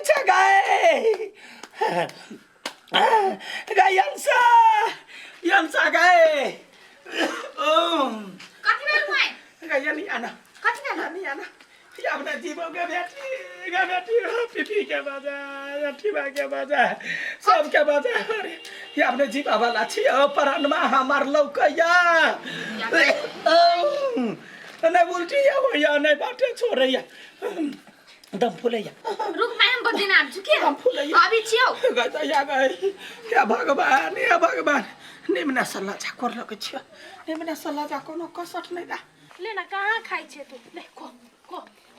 छ गाय गाय यांसा गाय कति बेर खुवाई गाय नि आना कति बेर नि आना या अपना जीवो के बेटी पिपी के बाजा अठीबा के बाजा सब के बाजा अरे ये अपने जीवा वाला छी परानमा हमार लौकैया नहीं उल्टी या वो या नहीं बाटे छोड़ैया दम फुलैया रुक मैं हम बदिन आब छु के दम फुलैया अभी छियौ गता या गए या भगवान निम्न सल्लाह चाकर लगे छियो निम्न सल्लाह चाको न कसट नहीं दा ले ना कहां खाइ छे तू ले को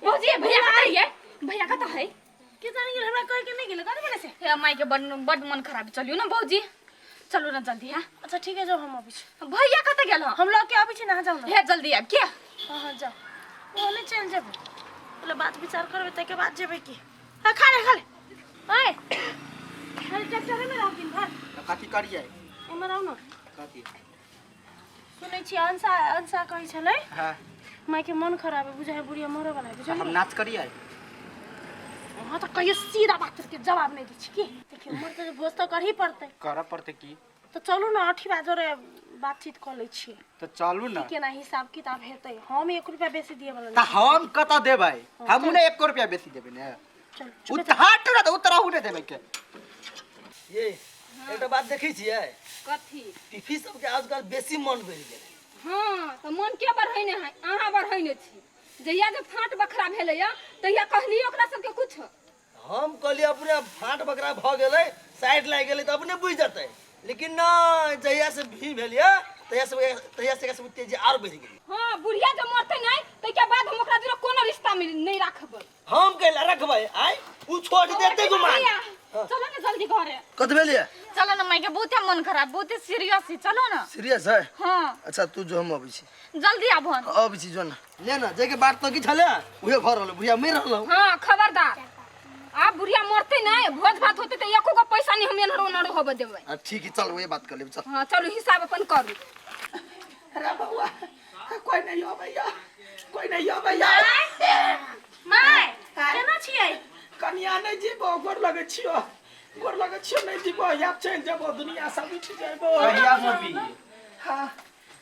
भौजी भैया कता है भैया कता है के जाने गेल हमरा कह के नहीं गेल कत बने से हे माई के बड मन खराब चलियो ना भौजी चलो ना जल्दी हां अच्छा ठीक है जाओ हम अभी भैया कता गेल हम लोग के अभी ना जाओ ना हे जल्दी आब के हां जाओ ओने चल जेबो बोले बात विचार करबे त के बाद जेबे की हां खा ले ओए खाली ट्रैक्टर में राख दिन भर कथि करियै एमर आउ न कथि सुनै छी अंसा कहै छलै हां माई के मन खराब है बुझाय बुढ़िया मरे वाला है बुझलिए हम नाच करियै हां तो कहियो सीधा बात के जवाब नहीं दै छी की देखियो मर तो भोज तो करही पड़तै करऽ पड़तै की तो चलू ना 8 बाजरे बातचीत कर लै छी तो चलू ना केना हिसाब किताब हेतै हम 1 रुपया बेसी दिए वाला त हम कत देबै हम ने 1 रुपया बेसी देबै ने चल उतहाट ना तो उतराहु ने देबै के ये एकटा बात देखै छियै कथी पिफी सब के आजकल बेसी मन बढ़ि गेलै हां त मन के बढ़ैने है अहाँ बढ़ैने छी जहिया जे फाट बखरा भेलैया तहिया कहलिए ओकरा सबके कुछ हम कहलिए अपने फाट बकरा भ गेलै साइड लाग गेलै त अपने बुझ जतै लेकिन ना जहिया से भी भेलिया तहिया से तेजी आर बढ़ि गेलै हां बुढ़िया जे मरते नहीं त के बाद हम ओकरा दिरो कोनो रिश्ता में नहीं राखबै हम कहला रखबै आइ उ छोड़ देते गुमान चलो ना जल्दी घरे कत भेलिया चलो ना माई के बहुते मन खराब बहुते सीरियस है चलो ना सीरियस है हां अच्छा तू जो हम अबै छी जल्दी आबन अबै छी जो ना ले ना जे के बात तो की छले उहे भर रहल बुढ़िया मरि रहल हां खबरदार आप बुढ़िया मरते नहीं भोज भात होते त एको को पैसा नहीं हम एनरो नरो होबे देबै ठीक है चल वही बात कर ले चल हां चलो हिसाब अपन करू अरे बउआ कोई नहीं हो भैया कोई नहीं हो भैया माई केना छियै कनिया नहीं जीबो गोर लगे छियो नहीं जीबो या चेंज जबो दुनिया सब उठ जाबो कहिया मबी हां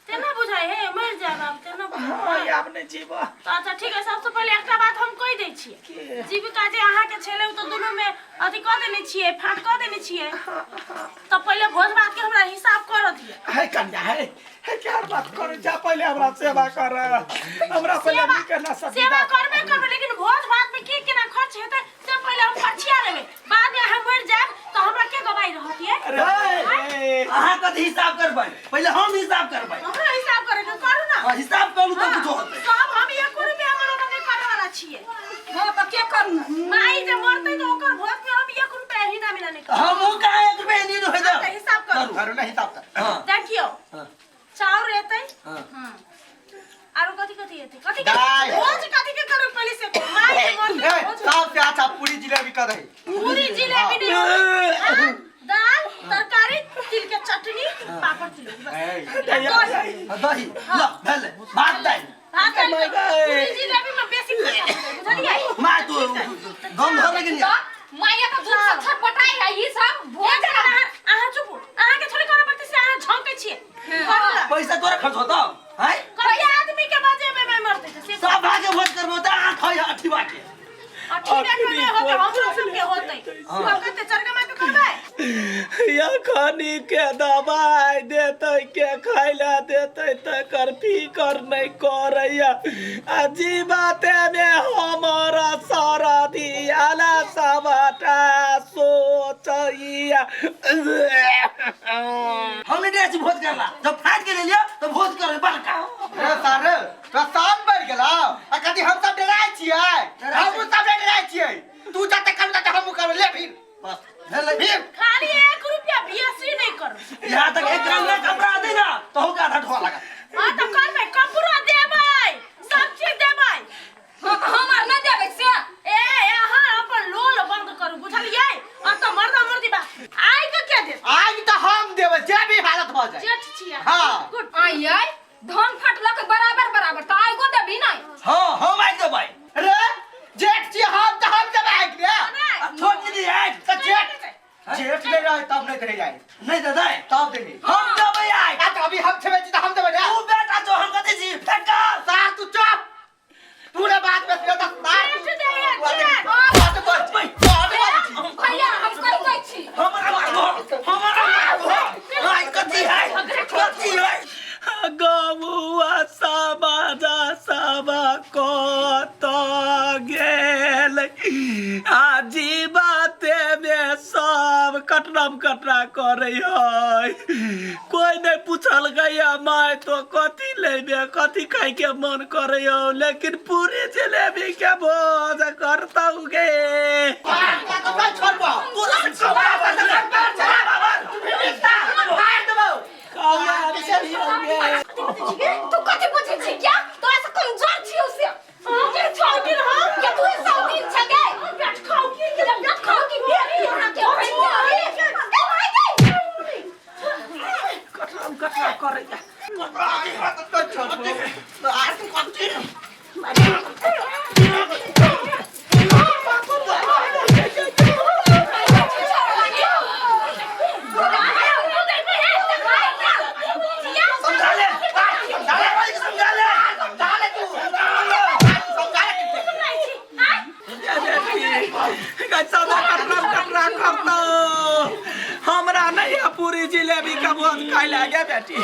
तेना बुझाय है मर जाब अब तेना हां या नहीं जीबो अच्छा ठीक है सबसे पहले एकटा बात हम कह दै छी जीविका जे अहाँ के छले त दुनु में अथि क देने छियै फाट क देने छियै त पहले भोज भात के हमरा हिसाब कर दिए है कन्या है क्या बात करे जा पहले हमरा सेवा कर हमरा पहले निकना सेवा करबे लेकिन भोज भात में की केना खर्च हेतै से पहले हम खर्चिया लेबै बाद में हम मर जाब त हमरा के गवाई रहतिए अरे अहाँ कत हिसाब करबै पहले हम हिसाब करबै हमरा हिसाब करे के करू ना हां हिसाब करू त कुछ होतै सब हम 1 रुपया हमरा नहीं करे वाला छियै हां त के करू माई जे मरतै त ओकर भोज में हम 1 रुपया ही ना मिला नहीं कर हम उ का 1 रुपया नहीं होय द हिसाब करू करू ना हिसाब कर हां देखियो चाउर हेतै हां आरो कथि हेतै कथि दाल। भोज कथि के करू पहले से माई के मरतै सबसे अच्छा पूरी जिलेबी कर दे पूरी जिलेबी नहीं होतै दाल तरकारी तिल के चटनी पापड़ तिलौरी बस दही ल भेले भात दाल भात पूरी जिलेबी में बेसी बुझलियै मा तू दम धर लगे नि माया का दूध से छटपटाई है ई सब भोज अहाँ चुप अहाँ के थोड़ी करे पड़तै से अहाँ झंकै छियै करू ना पैसा तोरा खर्च होता है कई आदमी के बाजे में मरतै त से सब भागे भोज करबो त आ खै अठीबा के अठीबा के नहीं होतै हम लोग सब के होतै कते चरगा में करबै या खानी के दवाई देते के खाइला देते त कर फिकर नहीं करैया अजीबाते में हमारा सारा दियाला सबटा सोचैया हमने डेच भोज करला जब फाट के ले लिया तो भोज करे बड़का रे सारे तो शाम बढ़ गेला आ कथि हम सब डराय छियै हम सब डराय छियै तू जते कर तते हम कर ले फिर बस ले फिर खाली 1 रुपया बेसी नहीं करू यहां तक एक रंग में कपड़ा दे ना तो हो आधा ढोआ लगा हां त करबै कपड़ा देबै सब चीज देबै हमार न देबै से ए अहाँ अपन लोल बंद करू बुझलियै आ त मर्दा मर्दी बा आइ के के दे आज तो हम देबै जे भी हालत भ जाए जेठ छियै हां गुड आइयै धन फटलक बराबर त आइगो देबी नहीं हां हम आई देबै रे जेठ छी हम तो हम देबै के छोड़ रहे तब नहीं दे जाए नहीं दादा तब देंगे हम देबै आइ तो अभी हम छे बेची तो हम देबै तू बेटा जो हम कथि छी फटकार सार तू चुप पूरे बात में से तो सार भैया हम कोई छी हमरा आई कथि है गौआ समाजा सब कत गेल आजी बाते में सब कटरा करे है कोई नहीं पूछल गया माय तो कथी लेबे कथी खाई के मन करे हो लेकिन पूरी जलेबी के भोज करता गे तू कथि पूछे छी क्या तोरा से कमजोर छी उसे मुझे छोड़ के रहो क्या तू सब दिन छगे पेट खाओ की बेरी यहां के भाई कटरा करे हमरा नहीं है पूरी जिलेबी का बहुत खाई लगे बेटी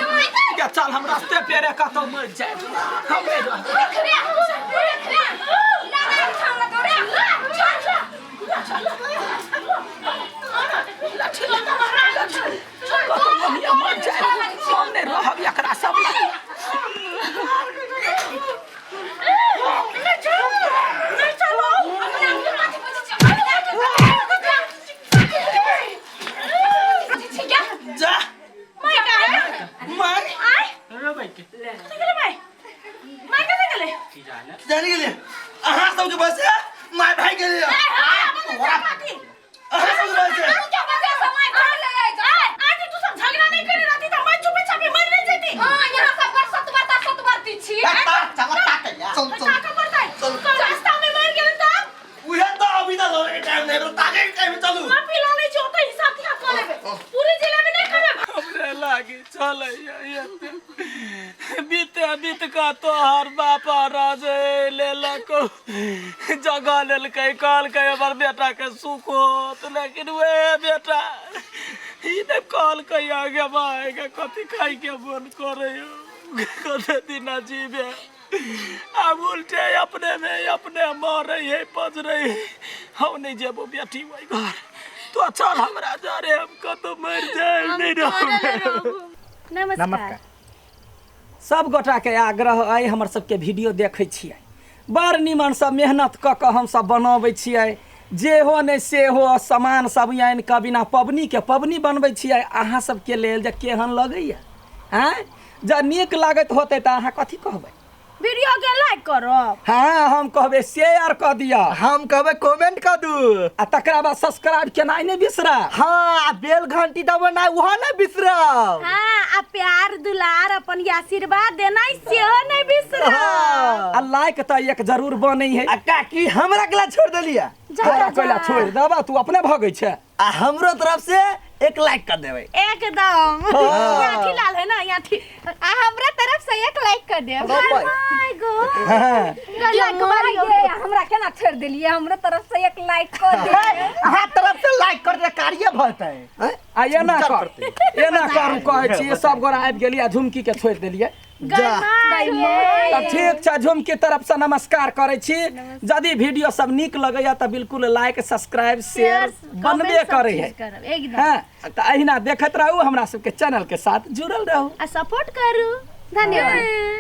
क्या चल हम रास्ते पेरे का तो मर जाए हम जाने के लिए अहाँ सबके बस है माय भाई के लिए अहाँ सबके बस है आज तू सब झगड़ा नहीं करे रहती तो मैं चुपे चापे मर नहीं जाती हां यहां सब पर सतबरती छी रास्ता में मर गेल तो उहे तो अभी तक लोगे टाइम नहीं ताके टाइम में चलू मैं पिला नहीं चाहता हिसाब किताब कर लेबे पूरी जिले में नहीं करे हमरे लागी चले बीत का तोहर बापा राजे ले लको जगह लेलकै कहलकै हमर बेटा के सुखो लेकिन वे बेटा ई ने कहलकै आगे माय के कथी खाई के मन करे कते दिन जीवे अब उल्टे अपने में अपने मरे है पज रही हम नहीं जेबो बेटी वही घर तो चल हमरा जा रे हम कतो मर जाए नहीं रहो नमस्कार सब गोटा के आग्रह अइ हमर सबके वीडियो देखै छियै बड़ निमन सब मेहनत क के हम सब बनाबै छियै जे हो नहीं से हो सामान सब आनि के बिना पबनी के पबनी बनबै छियै अहाँ सबके लेल जे केहन लगैया हैं जब नीक लागत होतै त अहाँ कथी कहबै वीडियो के लाइक करो हाँ हम कहबै शेयर क दिया हम कहबे कमेंट कर दू आ तकरा बाद सब्सक्राइब केनाइ नहीं बिसरा हां बेल घंटी दबाना वह ना बिसरब हां आ प्यार दुलार अपन आशीर्वाद देना सेहो नहीं बिसरो आ लाइक त एक जरूर बनै है आ काकी हमरा केला छोड़ देलिया तोरा कोइला छोड़ देबा तू अपने भगै छै आ हमरो तरफ से एक लाइक कर देबै एकदम याठी लाल है ना याठी आ हमरा तरफ से एक लाइक कर दे माय गॉड लाइक मारियो हमरा केना छोड़ देलिए हमरा तरफ से एक लाइक कर दे अहाँ तरफ से लाइक कर दे कार्य भरतै आ एना करू कहै छी सब गोरा आबि गेलिया झुमकी के छोड़ देलिए ठीक छै झुमकी तरफ से नमस्कार करे छी यदि वीडियो सब नीक लगैया त बिल्कुल लाइक सब्सक्राइब शेयर बनबे करे है हां त अहिना देखत रहू हमरा सबके चैनल के साथ जुड़ल रहू आ सपोर्ट करू धन्यवाद।